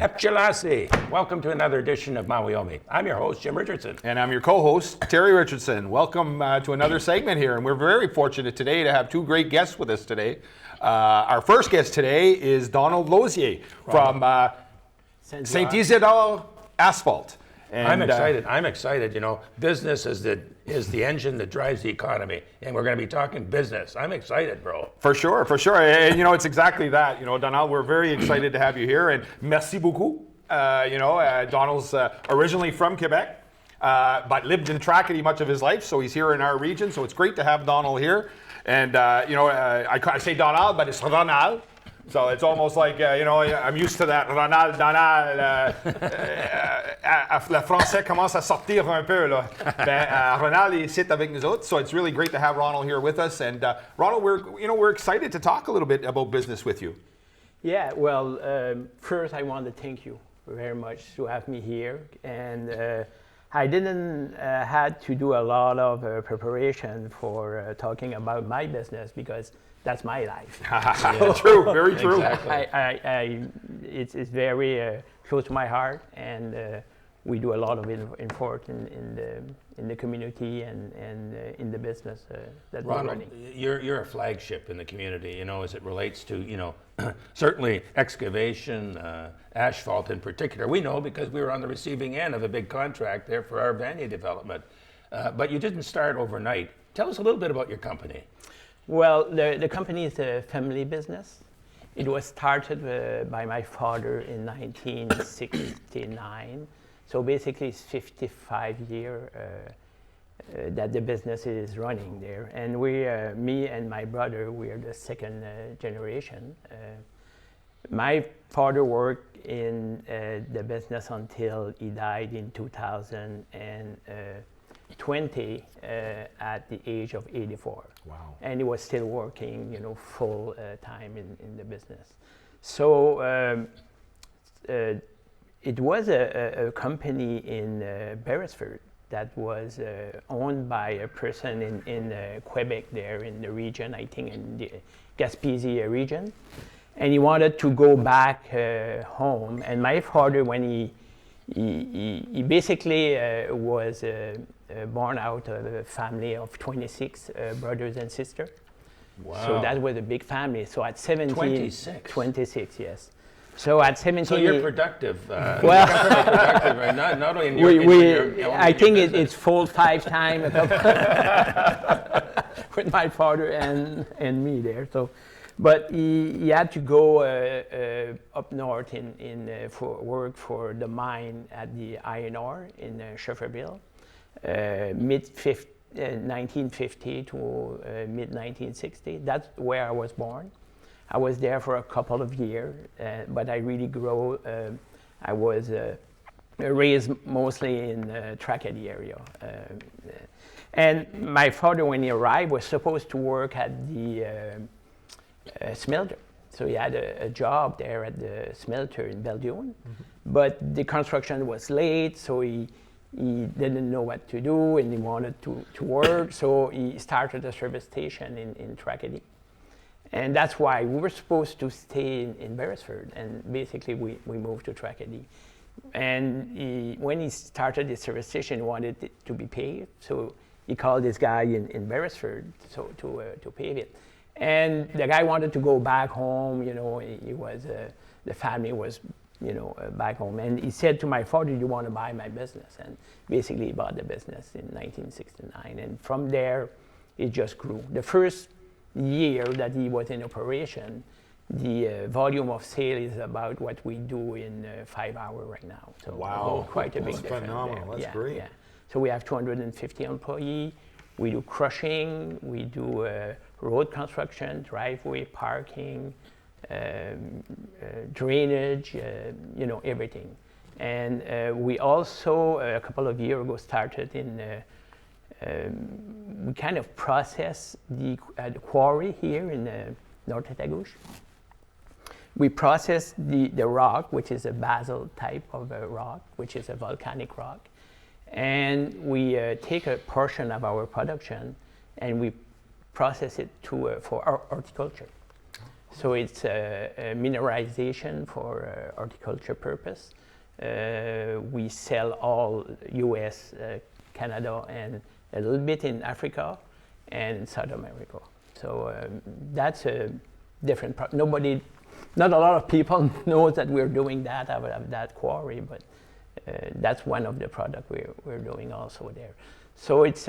Epchalasi. Welcome to another edition of Mawio'mi. I'm your host, Jim Richardson. And I'm your co-host, Terry Richardson. Welcome to another segment here. And we're very fortunate today to have two great guests with us today. Our first guest today is Ronald Losier from St. Isidore Asphalt. And, I'm excited. You know, business is the engine that drives the economy, and we're going to be talking business. I'm excited, bro. For sure. And you know, it's exactly that. You know, Donald, we're very excited to have you here, and merci beaucoup. Donald's originally from Quebec, but lived in Tracadie much of his life, so he's here in our region. So it's great to have Donald here. And I say Donald, but it's Ronald. So it's almost like, I'm used to that. Ronald, le français commence à sortir un peu, là. Ronald est ici avec nous autres. So it's really great to have Ronald here with us. And Ronald, we're excited to talk a little bit about business with you. Yeah, well, first I want to thank you very much to have me here. And I didn't had to do a lot of preparation for talking about my business because that's my life. True, very true. Exactly. It's very close to my heart, and we do a lot of effort in the community and in the business that we're Ronald, running. you're a flagship in the community, you know, as it relates to, certainly excavation, asphalt in particular. We know because we were on the receiving end of a big contract there for our venue development. But you didn't start overnight. Tell us a little bit about your company. Well, the company is a family business. It was started by my father in 1969. So basically it's 55 years that the business is running there. And me and my brother, we are the second generation. My father worked in the business until he died in 2020 at the age of 84. Wow. And he was still working, full time in the business. So it was a company in Beresford that was owned by a person in Quebec there in the region, I think in the Gaspésie region. And he wanted to go back home. And my father, when he basically was born out of a family of 26 brothers and sisters. Wow. So that was a big family. So at 17... 26? 26, yes. So at 17... So you're productive. Well, you're productive, right? Not only in your... I think it's full 5 times with my father and me there. So, but he had to go up north for work for the mine at the iron ore in Schefferville, mid-1950 to mid-1960. That's where I was born. I was there for a couple of years, but I really grew. I was raised mostly in the Tracadie area. And my father, when he arrived, was supposed to work at the smelter. So he had a job there at the smelter in Belgium, but the construction was late, so he didn't know what to do, and he wanted to work, so he started a service station in Tracadie. And that's why we were supposed to stay in Beresford, and basically we moved to Tracadie. And when he started the service station, he wanted it to be paved, so he called this guy in Beresford to pave it. And the guy wanted to go back home, he was, the family was, back home. And he said to my father, you want to buy my business? And basically he bought the business in 1969. And from there, it just grew. The first year that he was in operation, the volume of sale is about what we do in 5 hours right now. So wow, quite a big difference. Phenomenal. There. That's great. Yeah. So we have 250 employees. We do crushing, we do road construction, driveway, parking, drainage, everything. And we also, a couple of years ago, started we kind of process the quarry here in North Tagouche. We process the rock, which is a basalt type of a rock, which is a volcanic rock. And we take a portion of our production and we process it for horticulture. So it's a mineralization for horticulture purpose. We sell all U.S., Canada, and a little bit in Africa and South America. So that's a different not a lot of people know that we're doing that out of that quarry, but that's one of the products we're doing also there. So it's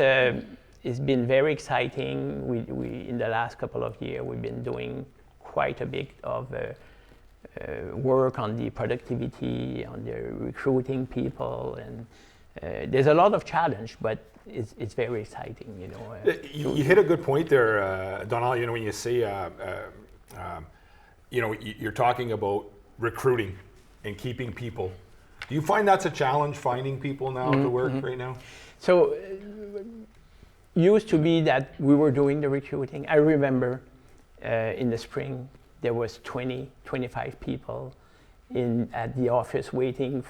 been very exciting. We in the last couple of years, we've been doing quite a bit of work on the productivity, on the recruiting people, and there's a lot of challenge, but it's very exciting, you know. You hit a good point there, Donald. You know, when you say, you know, you're talking about recruiting and keeping people. Do you find that's a challenge, finding people now to work right now? So used to be that we were doing the recruiting. I remember in the spring there was 25 people at the office waiting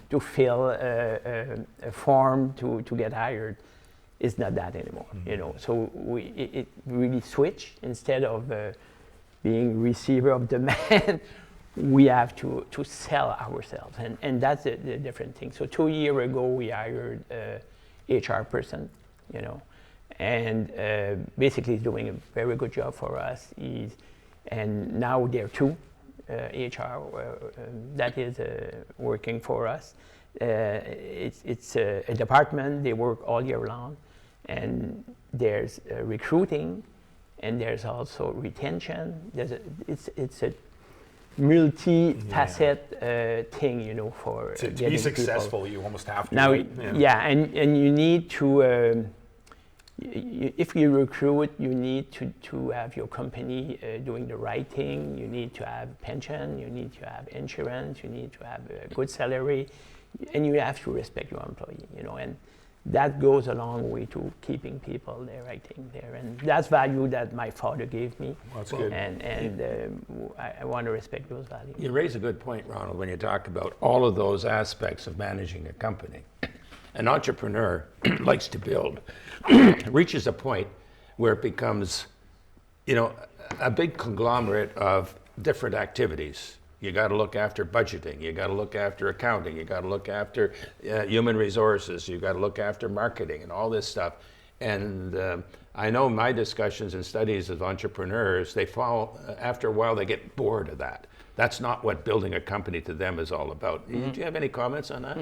to fill a form to get hired. It's not that anymore, you know. So it really switched. Instead of being receiver of demand, we have to sell ourselves, and that's the different thing. So 2 years ago we hired a HR person, you know, and basically he's doing a very good job for us. And now there are 2 HR that is working for us. It's a department. They work all year long, and there's recruiting, and there's also retention. It's a multi-facet thing, you know, for to getting be successful. people. You almost have to. Now, right? yeah, and you need to. If you recruit, you need to have your company doing the right thing. You need to have pension, you need to have insurance, you need to have a good salary, and you have to respect your employee, you know, and that goes a long way to keeping people there, I think, there. And that's value that my father gave me. Well, that's good. And I want to respect those values. You raise a good point, Ronald, when you talk about all of those aspects of managing a company. An entrepreneur likes to build, reaches a point where it becomes, you know, a big conglomerate of different activities. You got to look after budgeting, you got to look after accounting, you got to look after human resources, you got to look after marketing and all this stuff. And I know my discussions and studies of entrepreneurs, they fall, after a while they get bored of that. That's not what building a company to them is all about. Do you have any comments on that?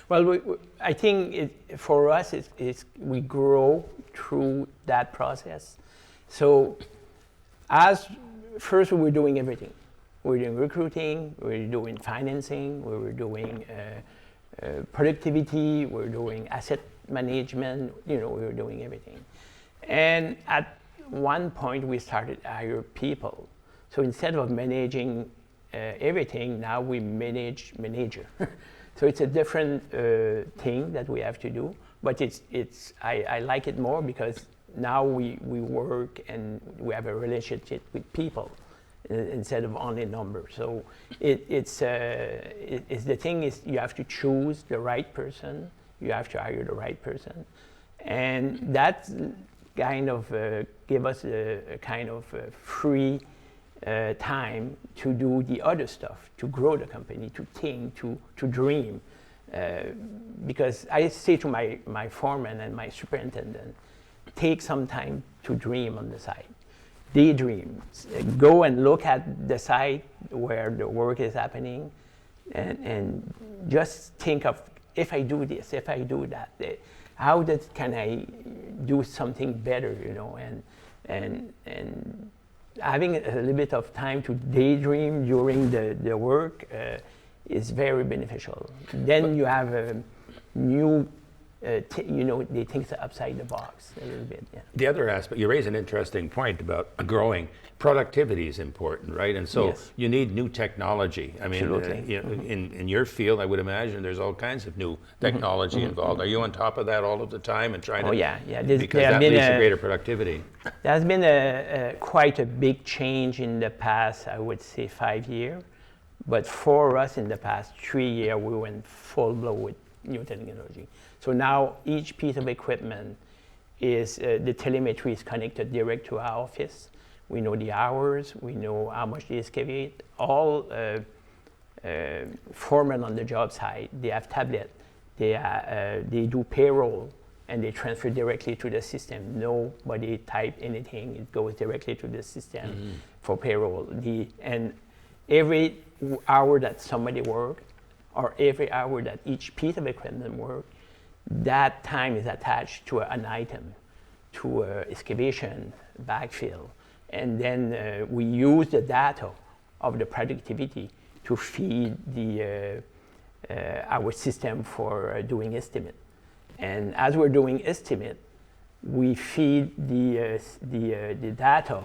Well, I think for us, we grow through that process. So first we were doing everything. We were doing recruiting, we were doing financing, we were doing productivity, we were doing asset management, you know, we were doing everything. And at one point we started to hire people. So instead of managing everything, now we manage manager. So it's a different thing that we have to do, but I like it more because now we work and we have a relationship with people instead of only numbers. So it's the thing is you have to choose the right person, you have to hire the right person, and that kind of give us a kind of free time to do the other stuff, to grow the company, to think, to dream. Because I say to my foreman and my superintendent, take some time to dream on the side. Daydream. Go and look at the site where the work is happening and just think of, if I do this, if I do that, how can I do something better, you know, and having a little bit of time to daydream during the work is very beneficial. Then you have a new, you know, they think upside the box a little bit. Yeah. The other aspect, you raise an interesting point about growing. Productivity is important, right? And so Yes. you need new technology. I mean, Absolutely. in your field, I would imagine there's all kinds of new technology involved. Are you on top of that all of the time and trying to? Oh yeah. Because that leads to greater productivity. There's been quite a big change in the past, I would say 5 years. But for us in the past 3 years, we went full blow with new technology. So now each piece of equipment is, the telemetry is connected direct to our office. we know the hours, we know how much they excavate. All foremen on the job site, they have tablet, they do payroll, and they transfer directly to the system. Nobody type anything, it goes directly to the system for payroll. And every hour that somebody works, or every hour that each piece of equipment works, that time is attached to an item, to excavation, backfill. And then we use the data of the productivity to feed our system for doing estimate. And as we're doing estimate, we feed the data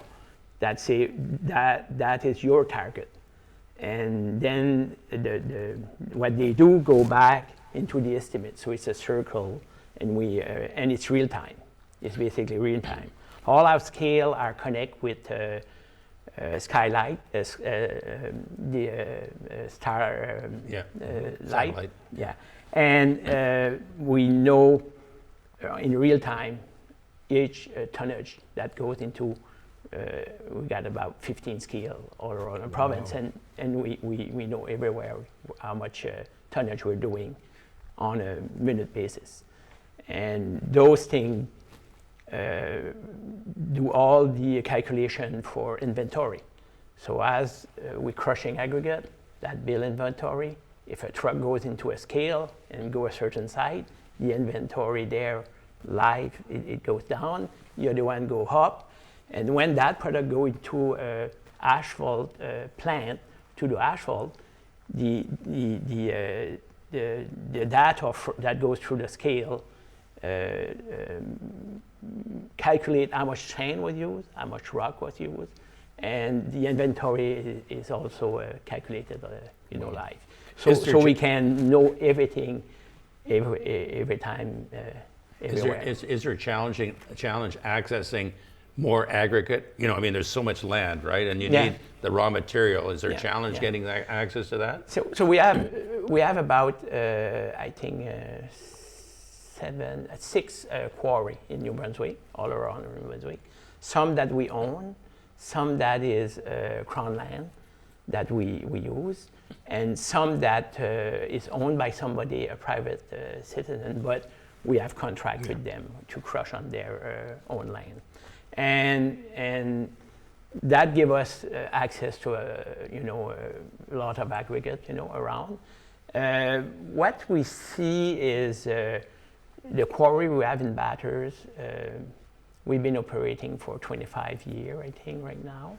that say that is your target. And then what they do go back into the estimate. So it's a circle, and and it's real time. It's basically real time. All our scale are connect with skylight, the star light. Satellite. Yeah, and we know in real time each tonnage that goes into. We got about 15 scale all around the province, and we know everywhere how much tonnage we're doing on a minute basis. And those things do all the calculation for inventory. So as we're crushing aggregate, that build inventory, if a truck goes into a scale and go a certain site, the inventory there live, it goes down, the other one go up. And when that product goes into asphalt plant to do asphalt, the data that goes through the scale calculate how much sand was used, how much rock was used, and the inventory is also calculated, live. So we can know everything every time, everywhere. Is there a challenge accessing more aggregate? There's so much land, right? And you need the raw material. Is there a challenge getting access to that? So we have about I think 6 quarry in New Brunswick, all around New Brunswick. Some that we own, some that is crown land that we use, and some that is owned by somebody, a private citizen, but we have contract with them to crush on their own land. And that give us access to a lot of aggregate around. What we see is the quarry we have in Batters. We've been operating for 25 years, I think, right now.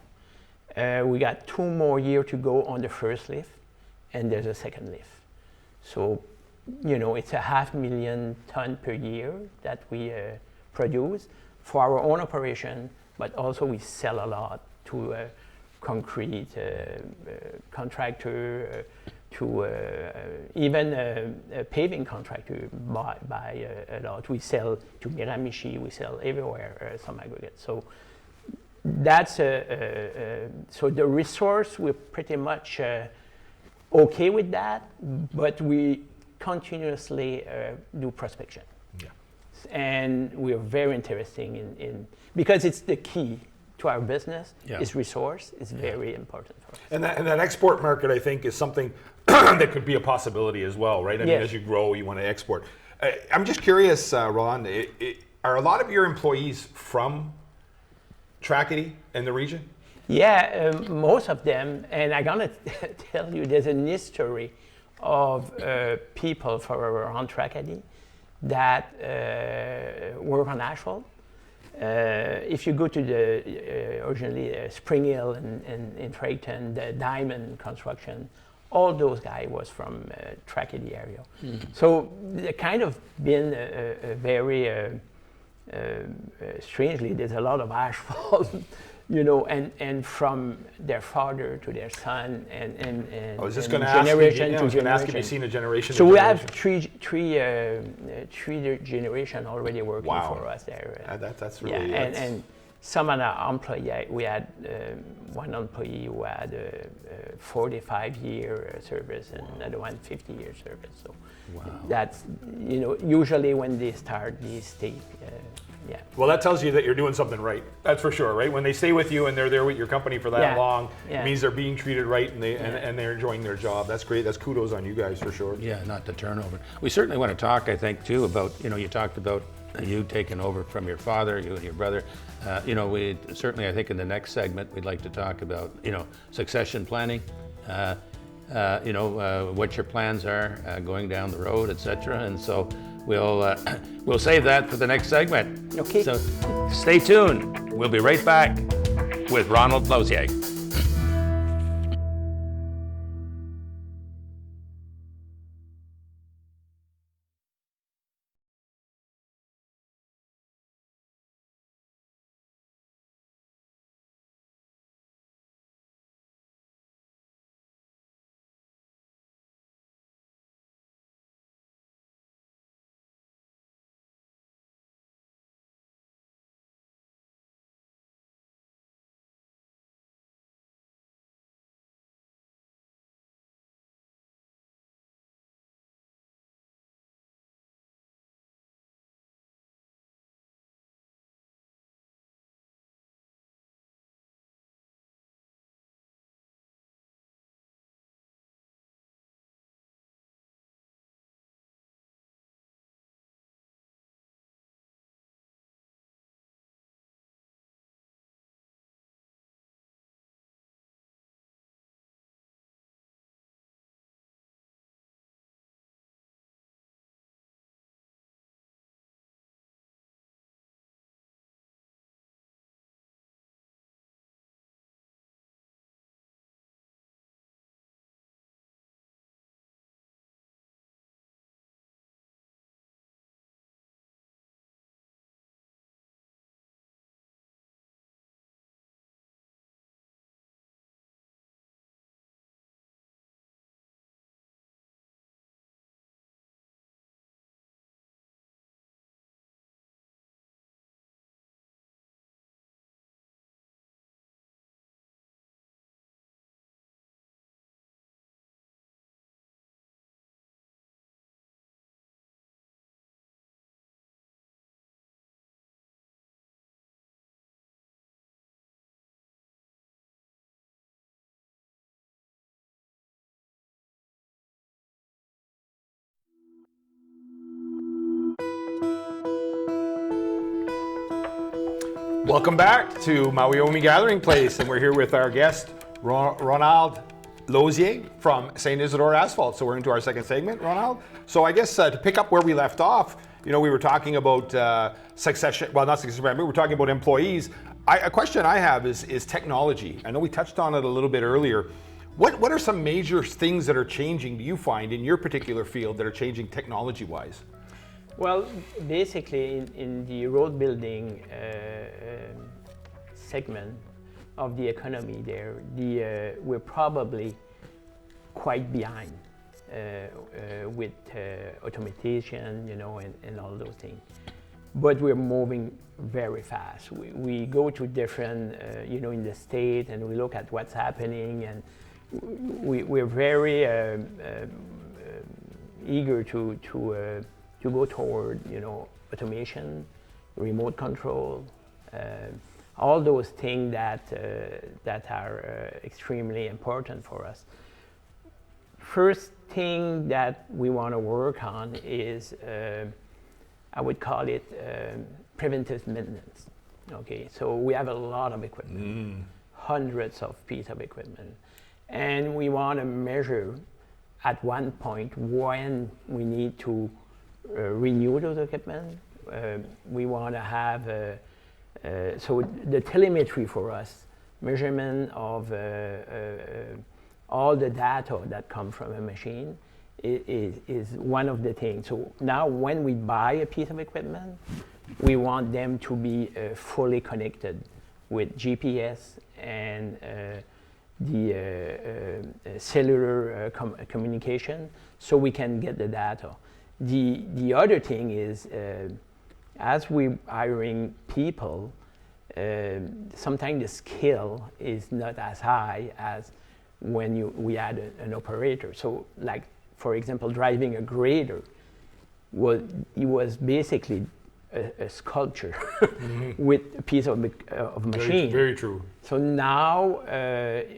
We got 2 more years to go on the first lift, and there's a second lift. So, it's 500,000 tons per year that we produce for our own operation, but also we sell a lot to concrete contractor, to even a paving contractor buy a lot. We sell to Miramichi, we sell everywhere some aggregate. So that's so the resource, we're pretty much okay with that, but we continuously do prospection. And we are very interested in because it's the key to our business. Is resource is very important for us. And that export market, I think, is something that could be a possibility as well, right? I mean, as you grow, you want to export. I'm just curious, Ron, are a lot of your employees from Tracadie and the region? Yeah, most of them, and I'm gonna tell you, there's a history of people from around Tracadie that work on asphalt. If you go to the originally Spring Hill and in Fredericton, the diamond construction, all those guys was from Tracadie area. So they kind of been a very strangely, there's a lot of asphalt, and from their father to their son, and I was just and going to ask generation you, to I was going to ask if generation. you've seen a generation. So we have three generation already working for us there. That's really and some of our employees, we had one employee who had a 45-year service and another one 50-year service. So that's usually when they start, they stay Yeah. Well, that tells you that you're doing something right. That's for sure, right? When they stay with you and they're there with your company for that Yeah. long, Yeah. it means they're being treated right and and they're enjoying their job. That's great. That's kudos on you guys for sure. Yeah, not the turnover. We certainly want to talk, I think, too, about, you talked about you taking over from your father, you and your brother. We certainly, I think in the next segment, we'd like to talk about, succession planning, what your plans are going down the road, et cetera. And so we'll save that for the next segment. Okay. So stay tuned. We'll be right back with Ronald Losier. Welcome back to Mawio'mi Gathering Place, and we're here with our guest, Ronald Losier from St. Isidore Asphalt. So we're into our second segment, Ronald. So I guess to pick up where we left off, we were talking about succession, well, not succession, but we were talking about employees. A question I have is technology. I know we touched on it a little bit earlier. What are some major things that are changing, do you find, in your particular field that are changing technology-wise? Well, basically, in the road building segment of the economy, we're probably quite behind with automation, and all those things. But we're moving very fast. We go to different, in the state, and we look at what's happening, and we're very eager to go toward, automation, remote control, all those things that are extremely important for us. First thing that we want to work on is, I would call it preventive maintenance. Okay, so we have a lot of equipment, hundreds of pieces of equipment, and we want to measure at one point when we need to renew those equipment. We want to have so the telemetry for us, measurement of all the data that come from a machine is one of the things. So now when we buy a piece of equipment, we want them to be fully connected with GPS and the cellular communication, so we can get the data. The other thing is, as we're hiring people, sometimes the skill is not as high as when we add an operator. So, like for example, driving a grader, it was basically a sculpture with a piece of machine. Very true. So now,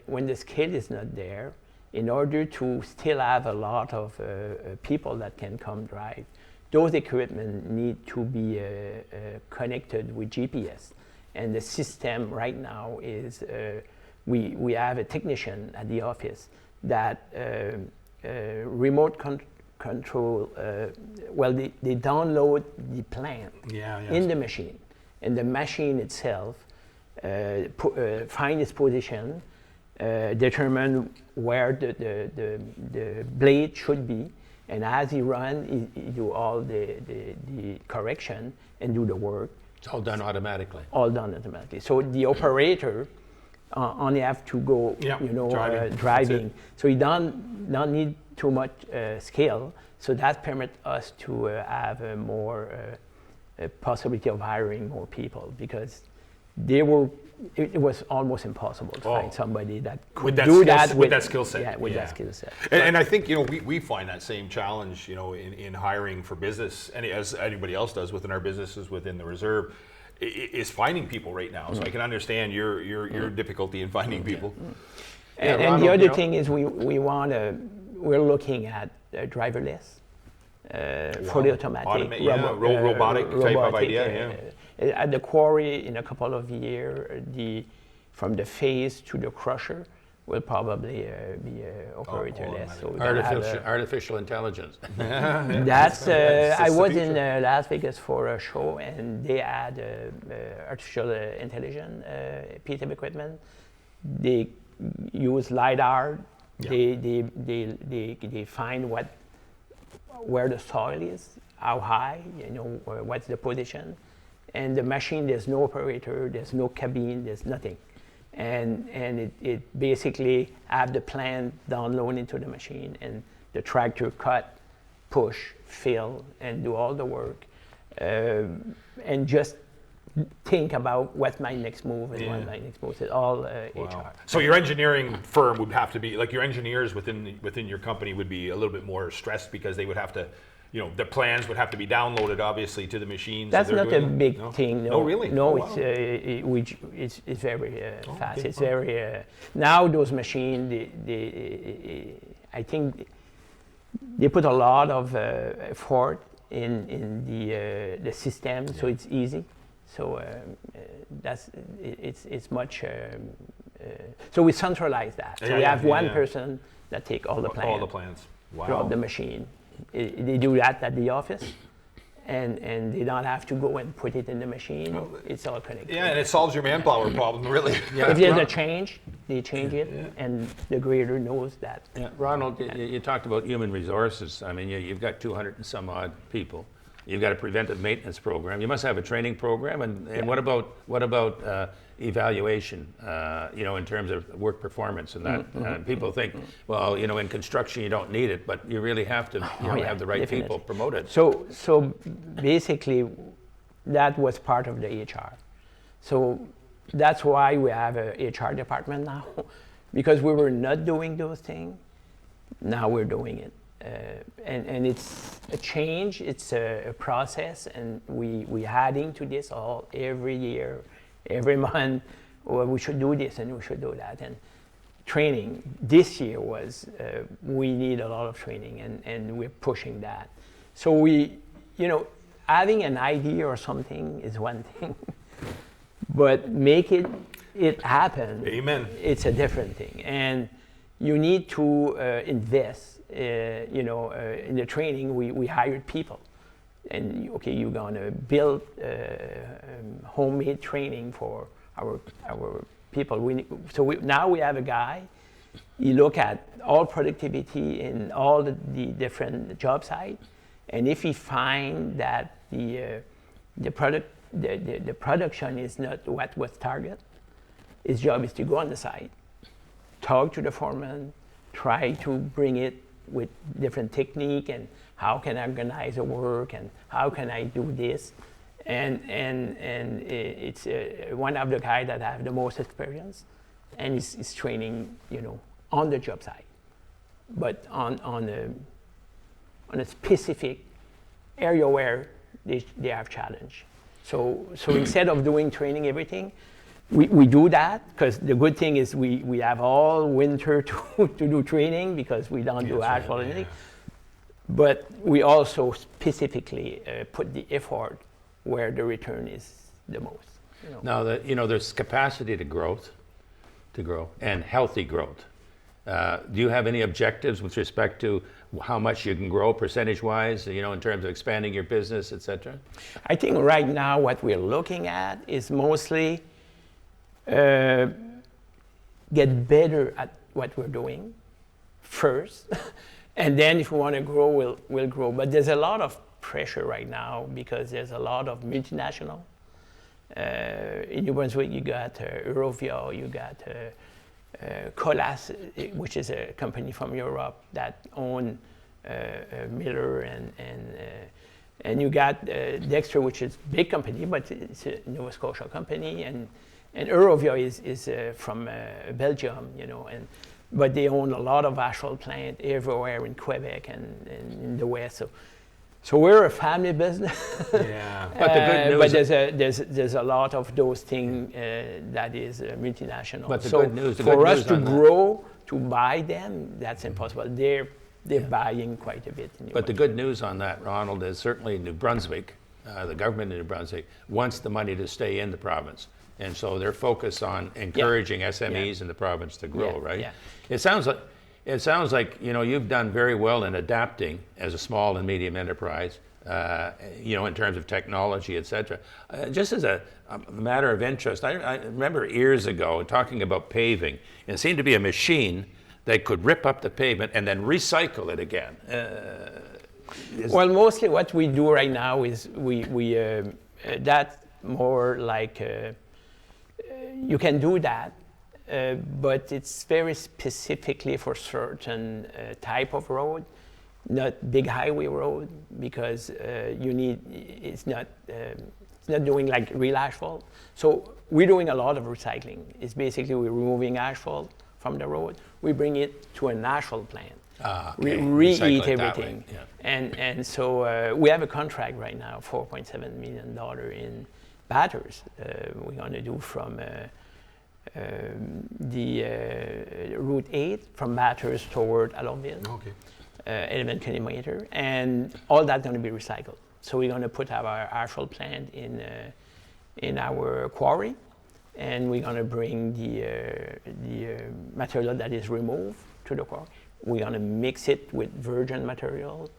when the skill is not there, in order to still have a lot of people that can come drive, those equipment need to be connected with GPS. And the system right now is, we have a technician at the office that remote control, well, they download the plan in the machine. And the machine itself find its position, determine where the blade should be, and as he run, he do all the correction and do the work. It's all done automatically. All done automatically. So the operator only have to go, driving. So he don't need too much skill. So that permits us to have a more possibility of hiring more people, because it was almost impossible to find somebody that could do that with that skill set. Yeah, with that skill set. And I think we find that same challenge in hiring for business, and as anybody else does within our businesses within the reserve, is finding people right now. So I can understand your difficulty in finding people. And Ronald, the other thing is we're looking at driverless, fully automatic, robotic type of idea. At the quarry, in a couple of years, from the phase to the crusher will probably be operatorless. So artificial intelligence. That's. I was in Las Vegas for a show, and they had artificial intelligence piece of equipment. They use LiDAR. They find where the soil is, how high, what's the position. And the machine, there's no operator, there's no cabin, there's nothing. And it basically have the plan download into the machine, and the tractor cut, push, fill, and do all the work. And just think about what's my next move and what my next move is. All HR. So your engineering firm would have to be, like your engineers within your company would be a little bit more stressed, because they would have to, the plans would have to be downloaded obviously to the machines. That's not a big thing. No, really? No, wow. it's very fast. It's very now those machines. I think they put a lot of effort in the system, so it's easy. So it's much. So we centralize that. So we have one person that take all the plans. All the plans. Wow. Throughout the machine. They do that at the office, and they don't have to go and put it in the machine. It's all connected. Yeah, and it solves your manpower problem, really. If there's a change, they change it, and the grader knows that. Yeah. Ronald, you talked about human resources. I mean, you've got 200 and some odd people. You've got a preventive maintenance program. You must have a training program. And what about evaluation? In terms of work performance and that. People think, well, in construction you don't need it, but you really have to have the right definitely. people promoted. So basically, that was part of the HR. So that's why we have a HR department now, because we were not doing those things. Now we're doing it. And it's a change, it's a process, and we adding to this every year, every month. Well, we should do this and we should do that. And training this year was we need a lot of training, and we're pushing that. So having an idea or something is one thing, but make it happen. Amen. It's a different thing, and you need to invest. In the training, we hired people, and you're gonna build homemade training for our people. Now we have a guy. He look at all productivity in all the different job sites, and if he find that the production is not what was target, his job is to go on the site, talk to the foreman, try to bring it with different technique, and how can I organize the work, and how can I do this, and it's one of the guys that have the most experience, and is training on the job site, but on a specific area where they have challenge. So instead of doing training everything, we do that, because the good thing is we have all winter to do training, because we don't do asphalt or anything. But we also specifically put the effort where the return is the most. Now that there's capacity to grow, and healthy growth. Do you have any objectives with respect to how much you can grow percentage-wise? In terms of expanding your business, etc. I think right now what we're looking at is mostly get better at what we're doing first, and then if we want to grow, we'll grow. But there's a lot of pressure right now, because there's a lot of multinational. In New Brunswick, you got Eurovia, you got Colas, which is a company from Europe that own Miller, and you got Dexter, which is a big company, but it's a Nova Scotia company, and Eurovia is from Belgium, but they own a lot of asphalt plant everywhere in Quebec and in the West. So we're a family business. Yeah, but the good news. But there's a lot of those things that is multinational. But the good news, for us to grow, to buy them, that's impossible. They're buying quite a bit. But the good news on that, Ronald, is certainly New Brunswick, the government in New Brunswick wants the money to stay in the province. And so they're focused on encouraging SMEs in the province to grow, right? Yeah. It sounds like you've done very well in adapting as a small and medium enterprise, in terms of technology, et cetera. Just as a matter of interest, I remember years ago talking about paving, and it seemed to be a machine that could rip up the pavement and then recycle it again. Well, mostly what we do right now is we that's more like you can do that. But it's very specifically for certain type of road, not big highway road, because it's not doing like real asphalt. So we're doing a lot of recycling. It's basically we're removing asphalt from the road. We bring it to an asphalt plant. Okay. Reheat everything. Yeah. And so we have a contract right now, $4.7 million in batters. We're going to do from the Route 8 from Bathurst toward Alonville, 11 kilometer, and all that's going to be recycled. So we're going to put our asphalt plant in our quarry, and we're going to bring the material that is removed to the quarry. We're going to mix it with virgin material,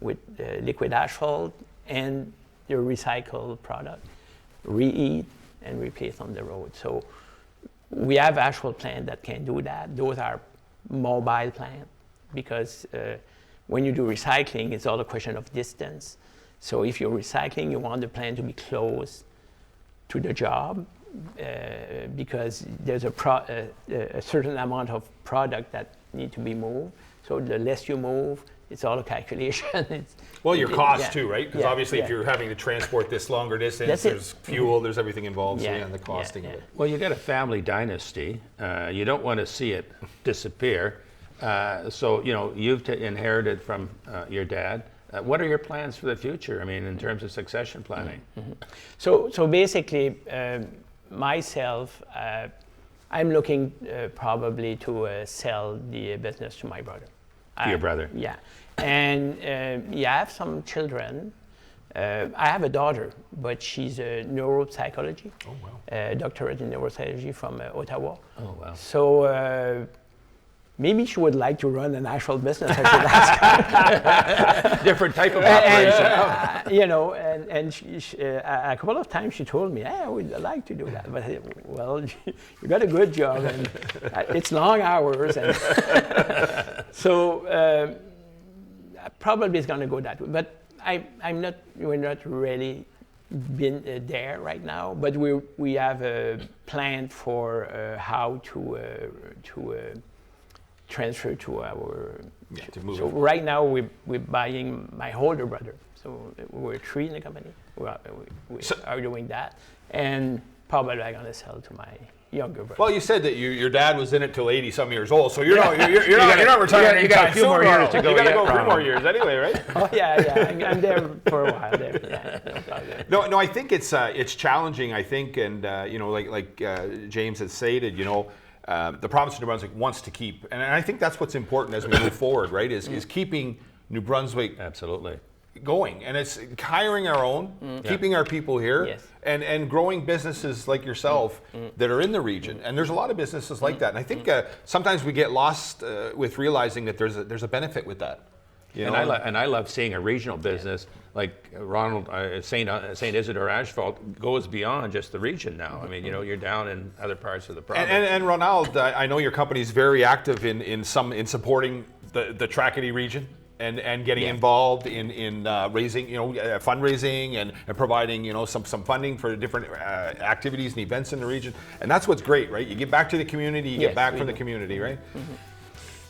with liquid asphalt, and the recycled product, reheat and replace on the road. So we have asphalt plants that can do that. Those are mobile plants, because when you do recycling, it's all a question of distance. So if you're recycling, you want the plant to be close to the job, because there's a certain amount of product that need to be moved. So the less you move, it's all a calculation. Your cost too, right? Because obviously if yeah. you're having to transport this longer distance, there's fuel, there's everything involved, and the costing of it. Well, you got a family dynasty. You don't want to see it disappear. So you've inherited from your dad. What are your plans for the future? I mean, in terms of succession planning. Mm-hmm. So basically, myself, I'm looking probably to sell the business to my brother. To your brother? Yeah. And I have some children. I have a daughter, but she's a neuropsychology. Oh, wow. Doctorate in neuropsychology from Ottawa. Oh, wow. So maybe she would like to run an actual business. I should ask her. Different type of operation. And she, a couple of times she told me, I would like to do that. But I said, well, you got a good job, and it's long hours. And so probably it's going to go that way. But we're not really been there right now. But we have a plan for how to transfer to our. To move. So right now we're buying my older brother. So we're three in the company. We are doing that, and probably I'm gonna sell to younger brother. Well, you said that your dad was in it till 80 some years old, so you're not retiring. you got a few more years to go You got to yet, go a few Ronald. more years anyway, right? Oh, yeah. I'm there for a while. There. Yeah, no problem. No, I think it's challenging. I think, and like James has stated, the province of New Brunswick wants to keep, and I think that's what's important as we move forward, right? Is keeping New Brunswick Absolutely. going, and it's hiring our own, keeping our people here, Yes. and growing businesses like yourself that are in the region. And there's a lot of businesses like that. And I think sometimes we get lost with realizing that there's a benefit with that. And I love seeing a regional business like Ronald, St. Isidore Asphalt goes beyond just the region now. I mean, you're down in other parts of the province. And Ronald, I know your company is very active in supporting the Tracadie region. And getting involved in raising, fundraising and providing, some funding for different activities and events in the region. And that's what's great, right? You give back to the community, you get back from the community, right?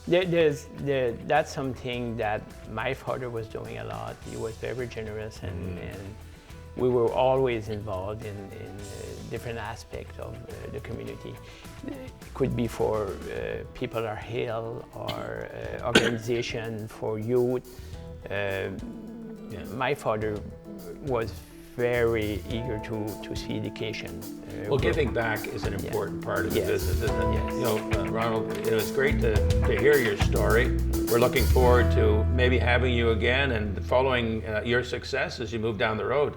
That's something that my father was doing a lot. He was very generous, and we were always involved in different aspects of the community. It could be for People Are Hill or organization for youth. My father was very eager to see education. Well, giving back is an important part of the business, isn't it? Yes. Ronald, it's great to hear your story. We're looking forward to maybe having you again and following your success as you move down the road.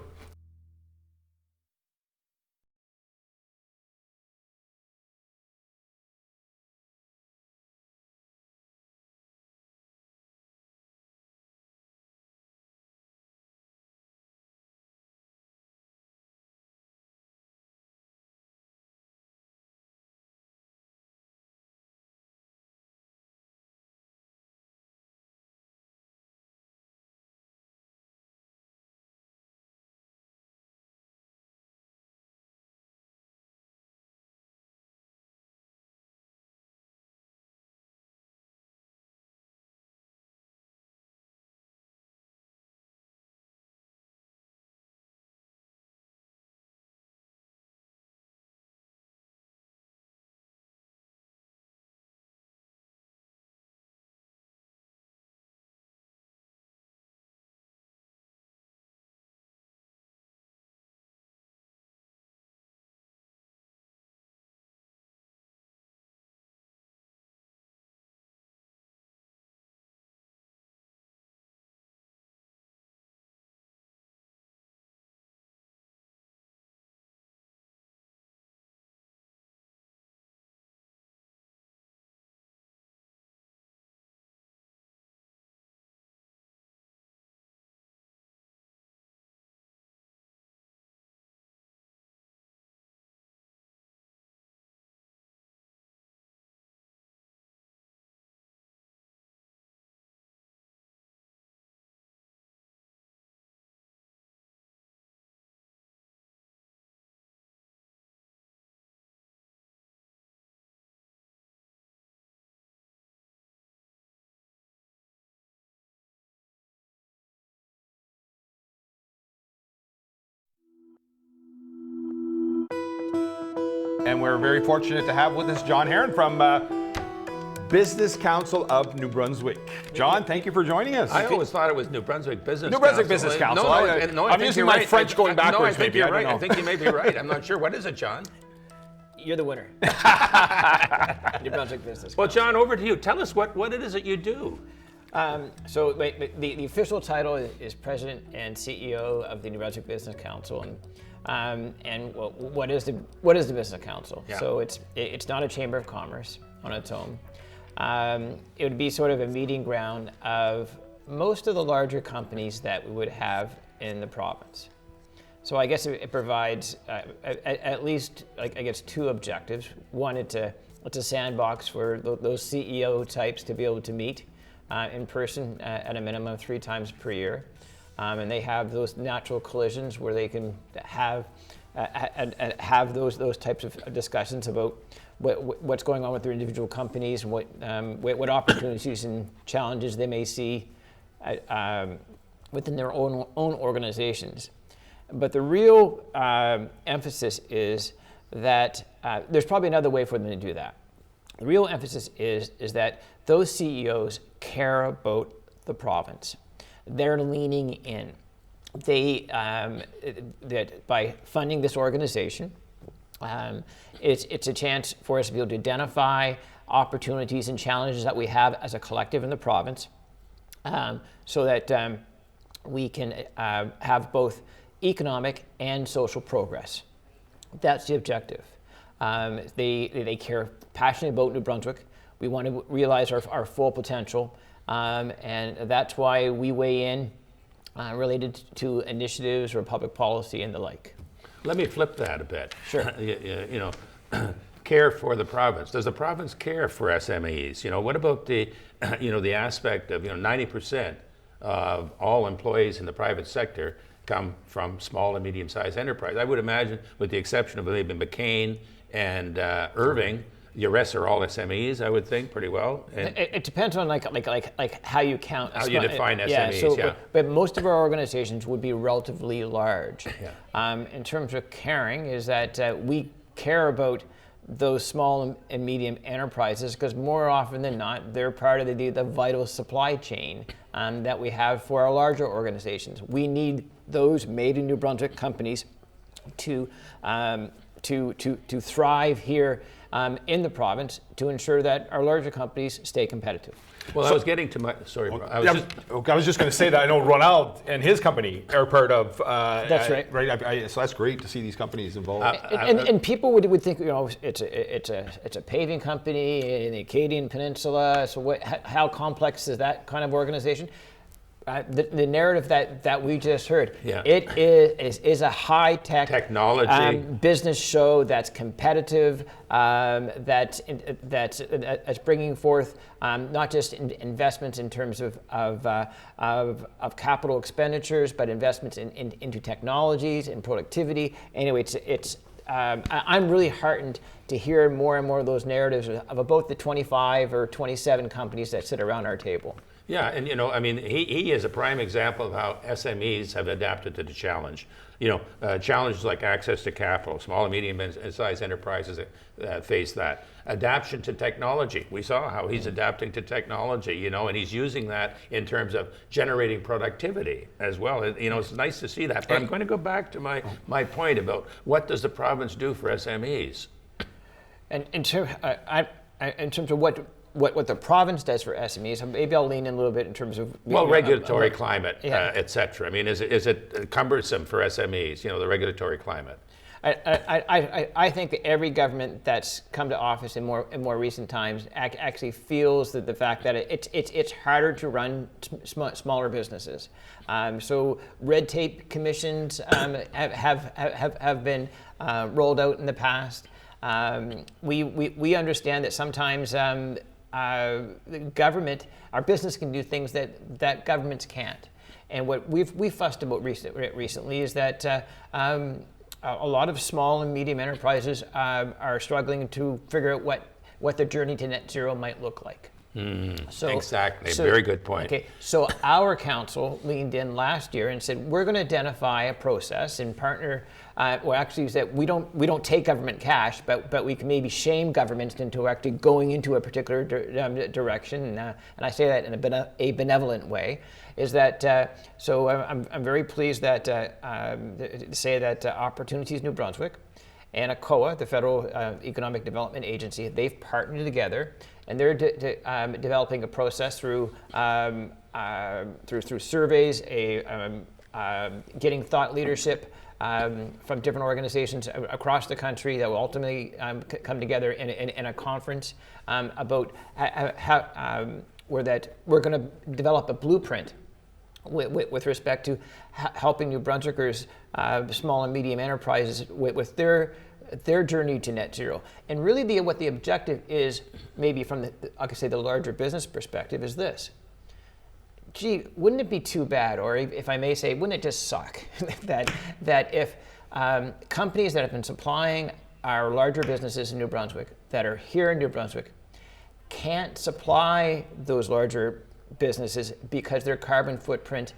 And we're very fortunate to have with us John Herron from Business Council of New Brunswick. John, thank you for joining us. I always thought it was New Brunswick Business Council. New Brunswick Business Council. No, I'm using my French going backwards. No, I think maybe. you're I don't right. know. I think you may be right. I'm not sure. What is it, John? You're the winner. New Brunswick Business. Well, John, over to you. Tell us what it is that you do. So the official title is President and CEO of the New Brunswick Business Council, and what is the Business Council? Yeah. So it's not a chamber of commerce on its own. It would be sort of a meeting ground of most of the larger companies that we would have in the province. So I guess it provides at least, I guess, two objectives. One, it's a sandbox for those CEO types to be able to meet in person at a minimum 3 times per year. And they have those natural collisions where they can have those types of discussions about what's going on with their individual companies and what opportunities and challenges they may see within their own organizations. But the real emphasis is that there's probably another way for them to do that. The real emphasis is that those CEOs care about the province. They're leaning in. That by funding this organization, it's a chance for us to be able to identify opportunities and challenges that we have as a collective in the province, so that we can have both economic and social progress. That's the objective. They care passionately about New Brunswick. We want to realize our full potential, and that's why we weigh in related to initiatives or public policy and the like. Let me flip that a bit. Sure. You know, care for the province. Does the province care for SMEs? You know, what about the, the aspect of, 90% of all employees in the private sector come from small and medium-sized enterprise. I would imagine, with the exception of maybe McCain and Irving, the rest are all SMEs, I would think, pretty well. And It depends on like how you count. how you define SMEs, yeah. But most of our organizations would be relatively large. Yeah. In terms of caring, is that we care about those small and medium enterprises because more often than not, they're part of the vital supply chain that we have for our larger organizations. We need those made in New Brunswick companies to thrive here in the province to ensure that our larger companies stay competitive. well, I was getting to my, sorry, bro. I was just going to say that I know Ronald and his company are part of. That's right. So that's great to see these companies involved. And people would think, it's a paving company in the Acadian Peninsula. So how complex is that kind of organization? The narrative that we just heard, Yeah. it is a high-tech Technology. business show that's competitive, that's bringing forth not just investments in terms of capital expenditures, but investments into technologies and productivity. Anyway, I'm really heartened to hear more and more of those narratives of about the 25 or 27 companies that sit around our table. Yeah, and he is a prime example of how SMEs have adapted to the challenge. Challenges like access to capital, small and medium-sized enterprises face that. Adaptation to technology. We saw how he's adapting to technology, and he's using that in terms of generating productivity as well. It's nice to see that. But I'm going to go back to my point about what does the province do for SMEs? And in terms of what the province does for SMEs, maybe I'll lean in a little bit in terms of regulatory climate, yeah. et cetera. I mean, is it cumbersome for SMEs? The regulatory climate. I think that every government that's come to office in more recent times actually feels that the fact that it's harder to run smaller businesses. So red tape commissions have been rolled out in the past. We understand that sometimes our business can do things that governments can't. And what we've fussed about recently is that a lot of small and medium enterprises are struggling to figure out what their journey to net zero might look like. Exactly. Very good point. Okay, so our council leaned in last year and said we're going to identify a process and partner. Actually, that we don't take government cash, but we can maybe shame governments into actually going into a particular direction. And I say that in a benevolent way. Is that so? I'm very pleased that to say that Opportunities New Brunswick and ACOA, the Federal Economic Development Agency, they've partnered together, and they're developing a process through surveys, getting thought leadership from different organizations across the country that will ultimately come together in a conference about how we're going to develop a blueprint with respect to helping New Brunswickers, small and medium enterprises, with their journey to net zero. And really what the objective is, maybe from the larger business perspective, is this. Gee, wouldn't it be too bad, or if I may say, wouldn't it just suck that if companies that have been supplying our larger businesses in New Brunswick, that are here in New Brunswick, can't supply those larger businesses because their carbon footprint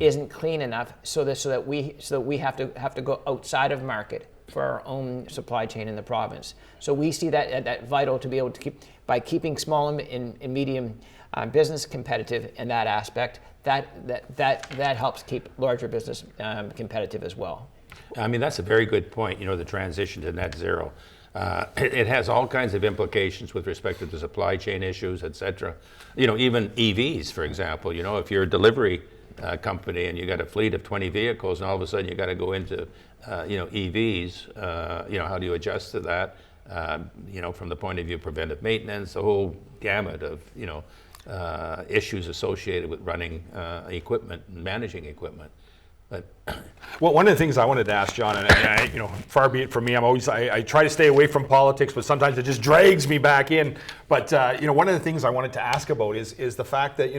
isn't clean enough, so that we have to go outside of market for our own supply chain in the province. So we see that vital to be able to by keeping small and medium business competitive in that aspect, that helps keep larger business competitive as well. I mean, that's a very good point, the transition to net zero. It has all kinds of implications with respect to the supply chain issues, et cetera. Even EVs, for example, if you're a delivery company and you got a fleet of 20 vehicles and all of a sudden you got to go into, EVs, how do you adjust to that? From the point of view of preventive maintenance, the whole gamut of, issues associated with running equipment and managing equipment. But well, one of the things I wanted to ask John, and I, far be it from me, I try to stay away from politics, but sometimes it just drags me back in. But one of the things I wanted to ask about is the fact that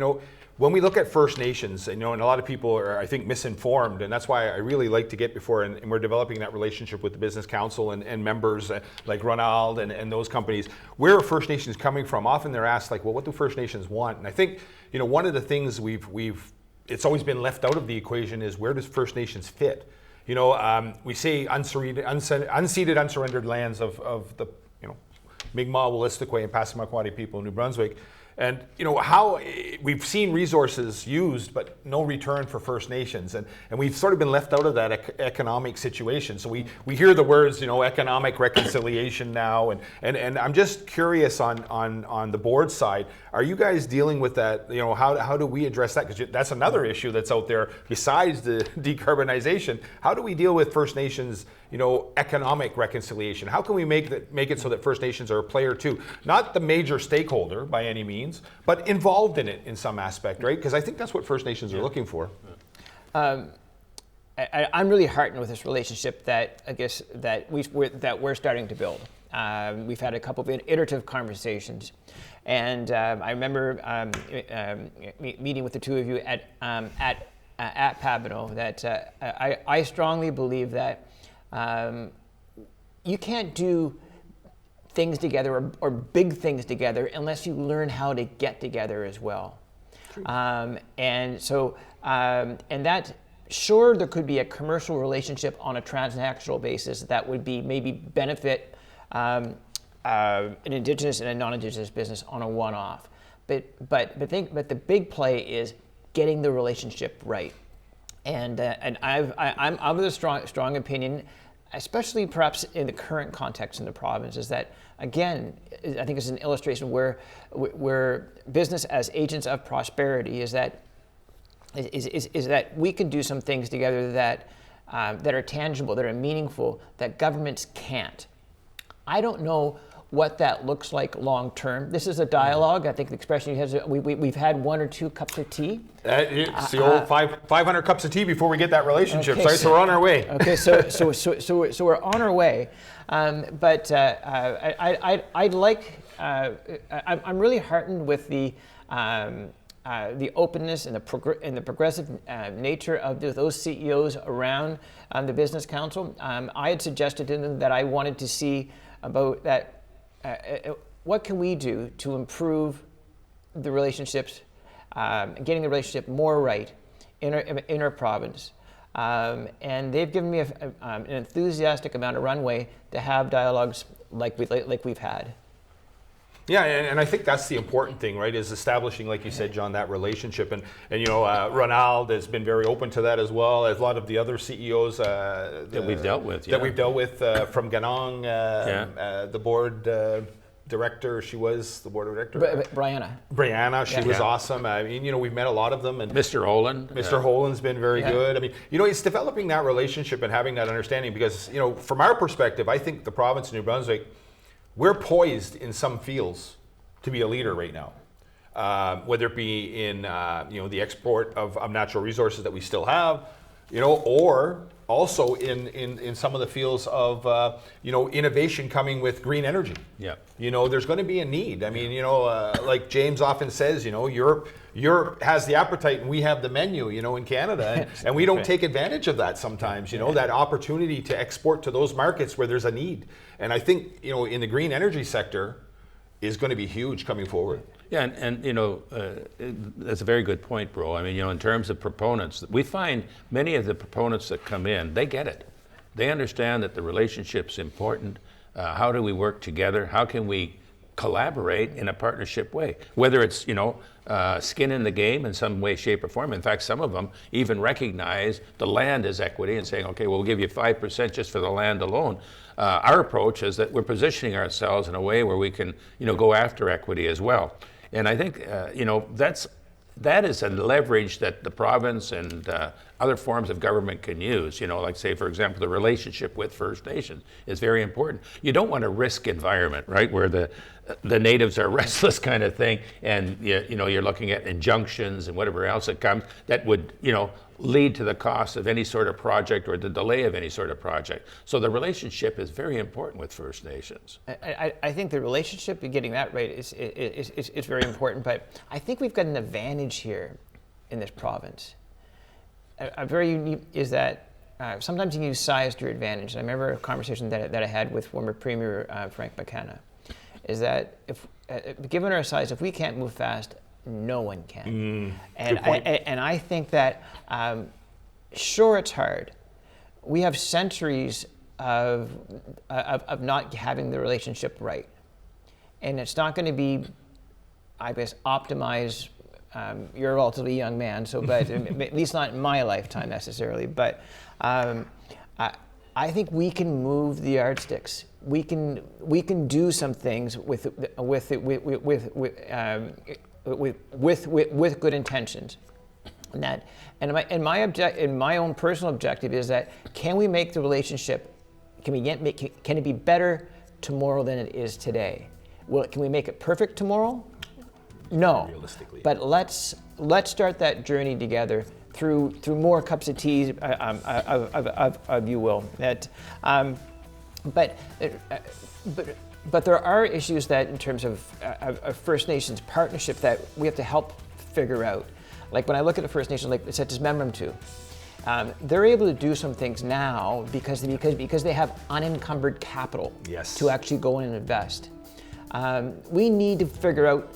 when we look at First Nations, and a lot of people are, I think, misinformed, and that's why I really like to get before, and we're developing that relationship with the Business Council and members like Ronald and those companies. Where are First Nations coming from? Often they're asked, like, well, what do First Nations want? And I think, one of the things it's always been left out of the equation is where does First Nations fit? We say unceded, unsurrendered lands of the, Mi'kmaq, Wolastoqey, and Passamaquoddy people in New Brunswick. And how we've seen resources used, but no return for First Nations, and we've sort of been left out of that economic situation. So we hear the words, economic reconciliation now, and I'm just curious on the board side, are you guys dealing with that? How do we address that? Because that's another issue that's out there besides the decarbonization. How do we deal with First Nations? Economic reconciliation. How can we make it so that First Nations are a player too? Not the major stakeholder by any means, but involved in it in some aspect, right? Because I think that's what First Nations are looking for. I'm really heartened with this relationship that I guess that we're starting to build. We've had a couple of iterative conversations, and I remember meeting with the two of you at Pabineau that I strongly believe that. You can't do things together or big things together unless you learn how to get together as well. And so, and that, sure, there could be a commercial relationship on a transactional basis that would be maybe benefit an Indigenous and a non-Indigenous business on a one-off. But the big play is getting the relationship right. And I'm of the strong opinion, especially perhaps in the current context in the province, is that, again, I think it's an illustration where business as agents of prosperity is that we can do some things together that are tangible, that are meaningful, that governments can't. I don't know what that looks like long term. This is a dialogue. I think the expression has, we've had 1 or 2 cups of tea. It's the old 500 cups of tea before we get that relationship. Okay, So we're on our way. Okay, so we're on our way. But I'd like. I'm really heartened with the openness and the progressive nature of those CEOs around the Business Council. I had suggested to them that I wanted to see about that. What can we do to improve the relationships, getting the relationship more right in our province? And they've given me an enthusiastic amount of runway to have dialogues like we've had. Yeah, and I think that's the important thing, right? Is establishing, like you said, John, that relationship, and Ronald has been very open to that as well as a lot of the other CEOs that we've dealt with. That we've dealt with from Ganong, the board director. She was the board director. Brianna, she was awesome. I mean, we've met a lot of them, and Mr. Holland. Mr. Holland's been very good. I mean, it's developing that relationship and having that understanding because, from our perspective, I think the province of New Brunswick, we're poised in some fields to be a leader right now, whether it be in the export of natural resources that we still have, or also in some of the fields of innovation coming with green energy. Yeah. There's going to be a need. I mean, like James often says, Europe has the appetite and we have the menu, in Canada, and we don't take advantage of that sometimes. That opportunity to export to those markets where there's a need. And I think in the green energy sector is going to be huge coming forward. Yeah, and that's a very good point, bro. I mean, in terms of proponents, we find many of the proponents that come in, they get it. They understand that the relationship's important. How do we work together? How can we collaborate in a partnership way? Whether it's, skin in the game in some way, shape, or form. In fact, some of them even recognize the land as equity and saying, okay, well, we'll give you 5% just for the land alone. Our approach is that we're positioning ourselves in a way where we can, go after equity as well. And I think, that is a leverage that the province and other forms of government can use. Like say, for example, the relationship with First Nations is very important. You don't want a risk environment, right, where the natives are restless kind of thing, and you're looking at injunctions and whatever else that comes that would lead to the cost of any sort of project or the delay of any sort of project. So the relationship is very important with First Nations. I think the relationship, getting that right, is very important. But I think we've got an advantage here in this province. A very unique is that sometimes you can use size to your advantage. And I remember a conversation that I had with former Premier Frank McKenna, is that if given our size, if we can't move fast, no one can. And I think that, sure, it's hard. We have centuries of not having the relationship right. And it's not going to be, I guess, optimized. You're a relatively young man, but at least not in my lifetime necessarily. But I think we can move the yardsticks. We can do some things with good intentions. And my own personal objective is that, can we make the relationship? Can it be better tomorrow than it is today? Can we make it perfect tomorrow? No. Realistically. But let's start that journey together through more cups of tea, of you will. But there are issues that, in terms of First Nations partnership, that we have to help figure out. Like when I look at the First Nations, like such as Memram 2, they're able to do some things now because they have unencumbered capital to actually go in and invest. We need to figure out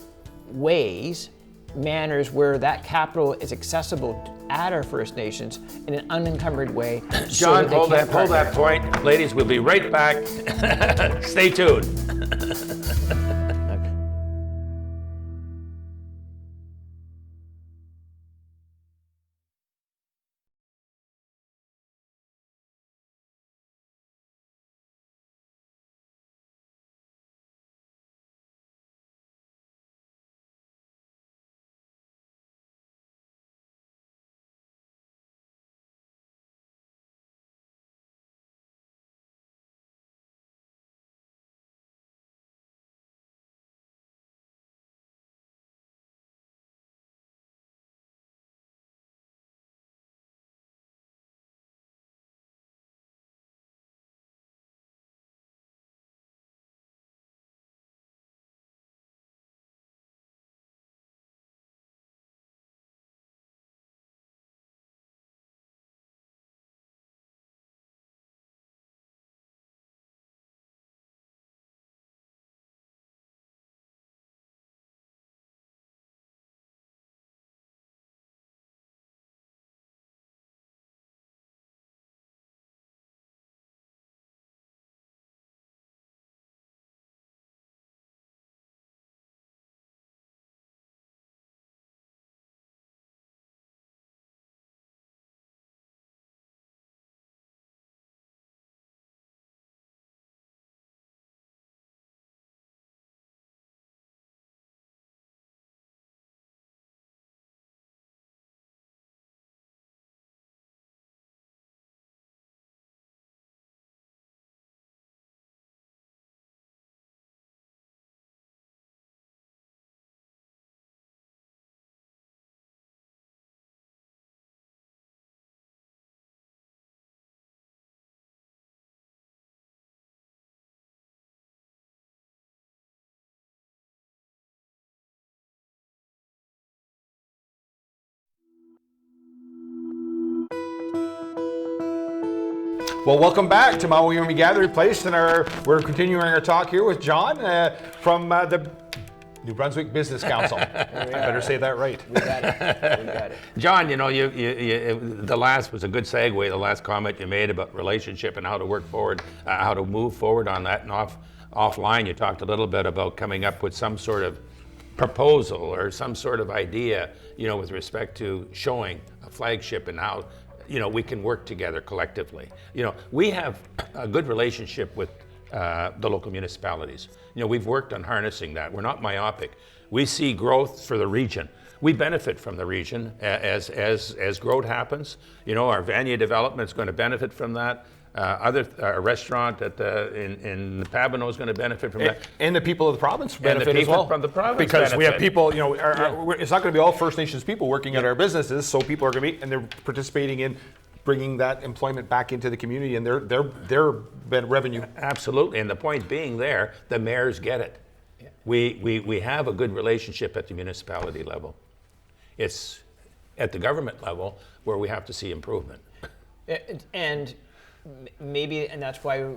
manners where that capital is accessible at our First Nations in an unencumbered way. John, hold that point. Ladies, we'll be right back. Stay tuned. Well, welcome back to Mawio'mi Gathering Place, and we're continuing our talk here with John from the New Brunswick Business Council. I better say that right. We got it. We got it. John, the last was a good segue, the last comment you made about relationship and how to work forward, how to move forward on that. And offline, you talked a little bit about coming up with some sort of proposal or some sort of idea, with respect to showing a flagship and how, we can work together collectively. We have a good relationship with the local municipalities. We've worked on harnessing that. We're not myopic. We see growth for the region. We benefit from the region as growth happens. Our Vanier development is going to benefit from that. A restaurant in Pabineau is going to benefit from that. And the people of the province And benefit the as people well. from the province because we have benefit. people, it's not going to be all First Nations people working at our businesses, so people are going to be, and they're participating in bringing that employment back into the community and their revenue. Absolutely, and the point being there, the mayors get it. Yeah. We have a good relationship at the municipality level. It's at the government level where we have to see improvement. And maybe, and that's why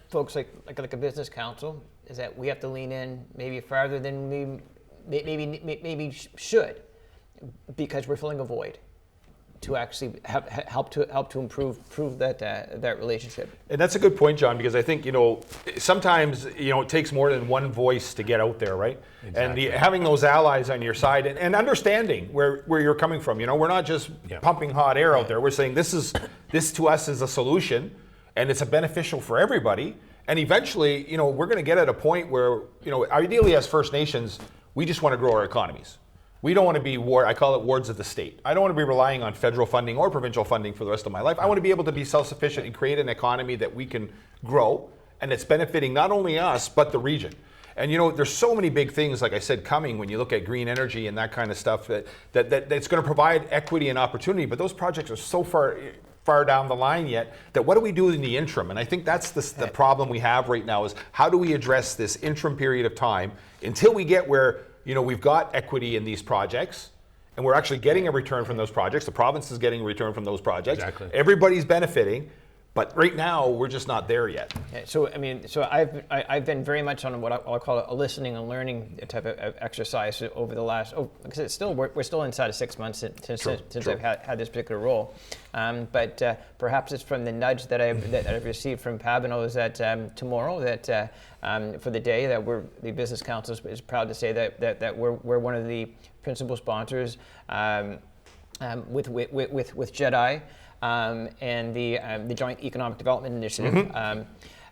folks like a business council, is that we have to lean in maybe farther than we maybe should, because we're filling a void to actually help to improve that relationship. And that's a good point, John, because I think, sometimes, it takes more than one voice to get out there, right? Exactly. And having those allies on your side and understanding where you're coming from. We're not just pumping hot air out there. We're saying this to us is a solution, and it's a beneficial for everybody. And eventually, we're going to get at a point where, ideally as First Nations, we just want to grow our economies. We don't want to be I call it wards of the state. I don't want to be relying on federal funding or provincial funding for the rest of my life. I want to be able to be self-sufficient and create an economy that we can grow, and it's benefiting not only us, but the region. And there's so many big things, like I said, coming when you look at green energy and that kind of stuff that's going to provide equity and opportunity, but those projects are so far down the line yet that what do we do in the interim? And I think that's the problem we have right now is how do we address this interim period of time until we get where we've got equity in these projects, and we're actually getting a return from those projects. The province is getting a return from those projects. Exactly. Everybody's benefiting, but right now we're just not there yet. Yeah, so I've been very much on what I'll call a listening and learning type of exercise over the last. Because it's still we're still inside of 6 months since I've had this particular role, but perhaps it's from the nudge that I've received from Pabineau is that tomorrow that for the day that the business council is proud to say that we're one of the principal sponsors with JEDI. And the Joint Economic Development Initiative,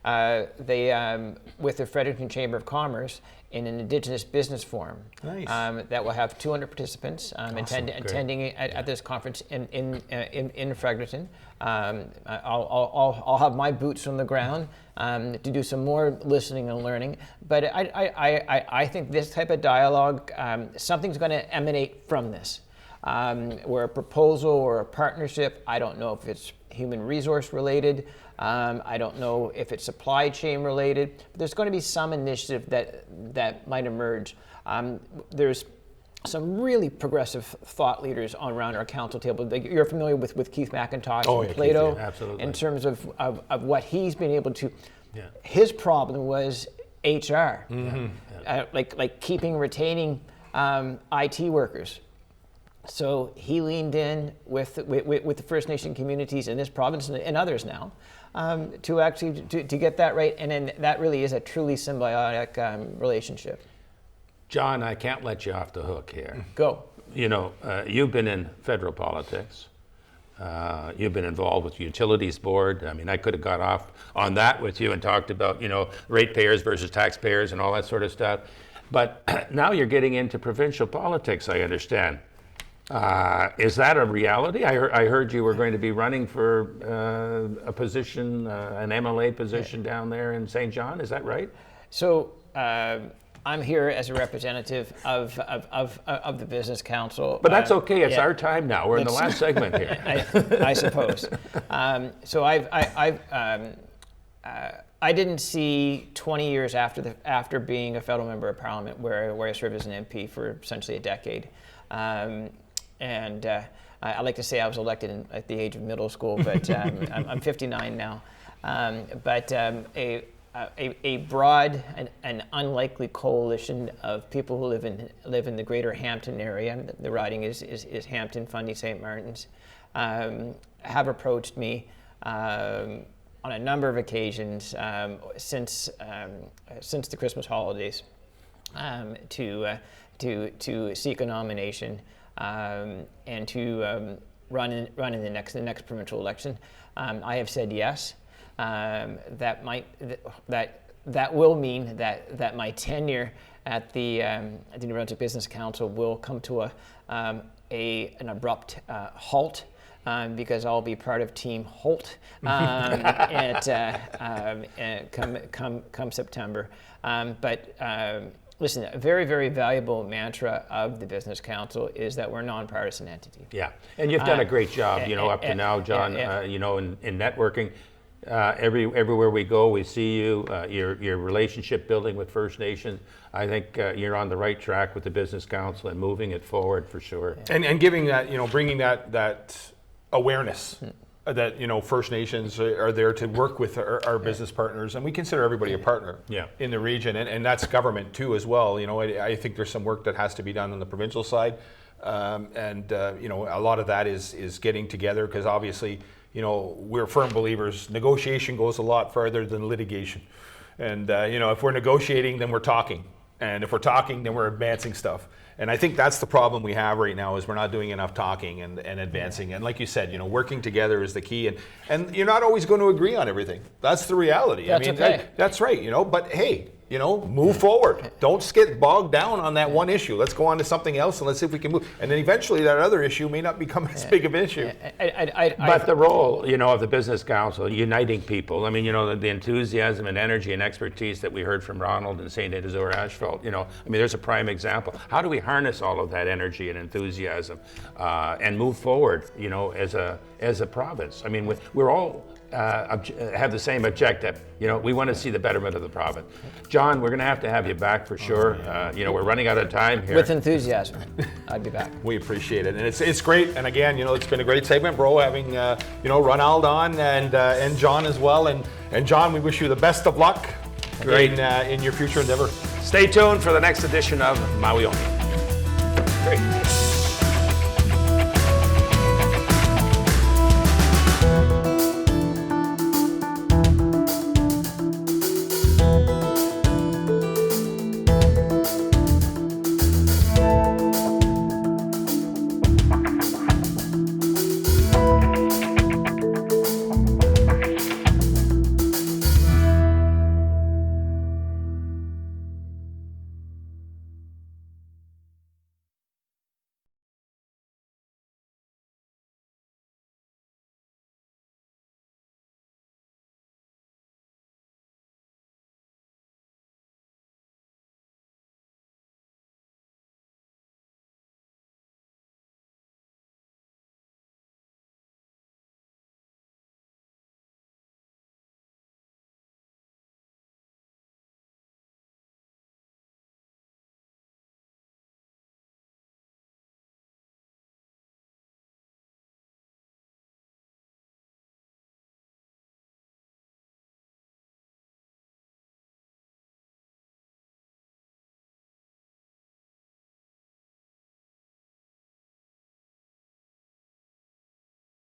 they with the Fredericton Chamber of Commerce in an Indigenous Business Forum. Nice. That will have 200 participants attending at this conference in Fredericton. I'll have my boots on the ground to do some more listening and learning. But I think this type of dialogue, something's going to emanate from this. Or a proposal or a partnership. I don't know if it's human resource related. I don't know if it's supply chain related. But there's going to be some initiative that might emerge. There's some really progressive thought leaders around our council table. You're familiar with Keith McIntosh and Plato, Keith, absolutely. in terms of what he's been able to. Yeah. His problem was HR, like keeping retaining IT workers. So he leaned in with the First Nation communities in this province and others now to actually to get that right, and then that really is a truly symbiotic relationship. John, I can't let you off the hook here. Go. You've been in federal politics. You've been involved with the Utilities Board. I mean, I could have got off on that with you and talked about, ratepayers versus taxpayers and all that sort of stuff. But now you're getting into provincial politics, I understand. Is that a reality? I heard you were going to be running for a position, an MLA position down there in St. John. Is that right? So I'm here as a representative of the Business Council. But that's okay. It's our time now. We're in the last segment here. I suppose. So I didn't see 20 years after being a federal member of Parliament, where I served as an MP for essentially a decade. And I like to say I was elected at the age of middle school, but I'm 59 now. a broad and unlikely coalition of people who live in the Greater Hampton area. The riding is Hampton, Fundy, St. Martin's. Have approached me on a number of occasions since the Christmas holidays to seek a nomination and to run in the next provincial election. I have said yes. That will mean that my tenure at the New Brunswick Business Council will come to an abrupt halt. Because I'll be part of Team Holt come September. Listen, a very, very valuable mantra of the Business Council is that we're a nonpartisan entity. Yeah, and you've done a great job, up to now, John. In networking, everywhere we go, we see you. Your relationship building with First Nations. I think you're on the right track with the Business Council and moving it forward for sure. And giving that, bringing that awareness that First Nations are there to work with our business partners, and we consider everybody a partner in the region, and that's government too as well. I think there's some work that has to be done on the provincial side, and a lot of that is getting together, because obviously we're firm believers negotiation goes a lot farther than litigation, and if we're negotiating, then we're talking, and if we're talking, then we're advancing stuff. And I think that's the problem we have right now, is we're not doing enough talking and advancing. And like you said, working together is the key. And you're not always going to agree on everything. That's the reality. That's okay. That's right. But hey, move forward. Don't get bogged down on that one issue. Let's go on to something else, and let's see if we can move. And then eventually that other issue may not become as big of an issue. But the role, of the Business Council, uniting people. I mean, the enthusiasm and energy and expertise that we heard from Ronald and St. Isidore Asphalt. There's a prime example. How do we harness all of that energy and enthusiasm and move forward? As a province. I mean, we're all have the same objective. We want to see the betterment of the province. John, we're going to have you back for sure. We're running out of time here. With enthusiasm, I'd be back. We appreciate it, and it's great. And again, it's been a great segment, bro. Having Ronald on and John as well. And John, we wish you the best of luck in your future endeavor. Stay tuned for the next edition of Mawio'mi. Great.